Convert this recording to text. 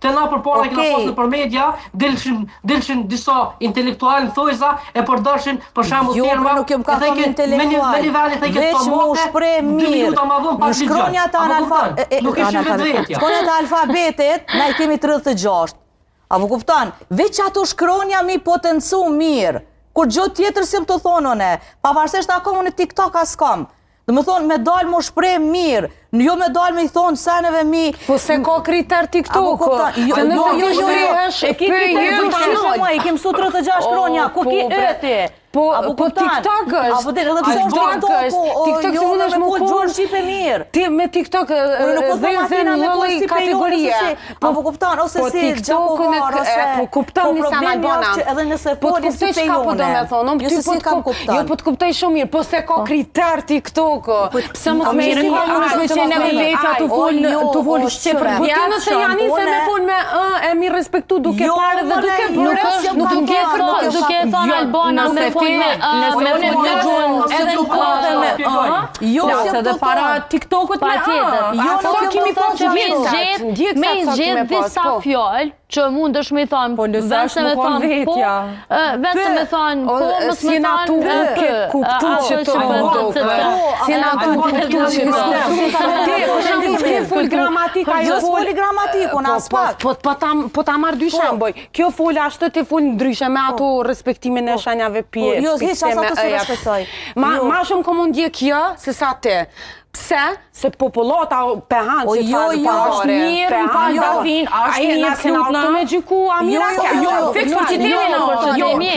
Të na përpara kena pasur për media, dilshin disa intelektualë thojza e përdorshin për shembull terma. Nuk jam ka thonë intelektual. Veç mu shpreh mirë. Në shkronjat e alfabetit, na I kemi 36. Apo kupton? Veç ato shkronja mi potencu mirë. Kur gjë tjetër si më të thonë one, pavarësisht akoma në TikTok as kam. Dhe më thonë, me dalë më shprej mirë, jo me dalë me I thonë seneve mi... Po se ka kriter TikTok, se nëse jo shprehesh për jë I kemë su 36 kronja, ku ki ëti? Po TikTok është. Apo dhe TikTok se mund është më kohë. Ti me TikTok dhe në lloj kategorie. Po kupton, ose si gjakovar, ose... Po kupton një sana bona. Edhe nëse Po foli si pe jone. Jo po të kuptoj shumë mirë, po se ka kriter TikTok. Pse mos me vetë të fol shqip. Po ti nëse janë se me fol me e mi respektu duke parë dhe duke bërë, nuk ngjet duke thënë Albana me fol me jo se dhe para TikTokut me jo kemi pas me gjet disa fjalë që mund është me thonë, vëse me thonë po, vëse me thonë po, mos me thonë kuptu që të mundok, si na kuptu që ti fol gramatika, jo foli gramatikun, as pak. Po ta marrë dy shemboj, kjo fol ashtë ti fol ndryshe me ato respektimin e shenjave pje. Jo, hiç as ato se respektoj. Ma shumë ko mund dje kjo, se sa ti. Pse? Se popullata pehan që të falë parore. Mirë, në falë dafin, ashtë mirë, se në të me gjiku, a mira kërë. Fiks për qitimi në për qitimi.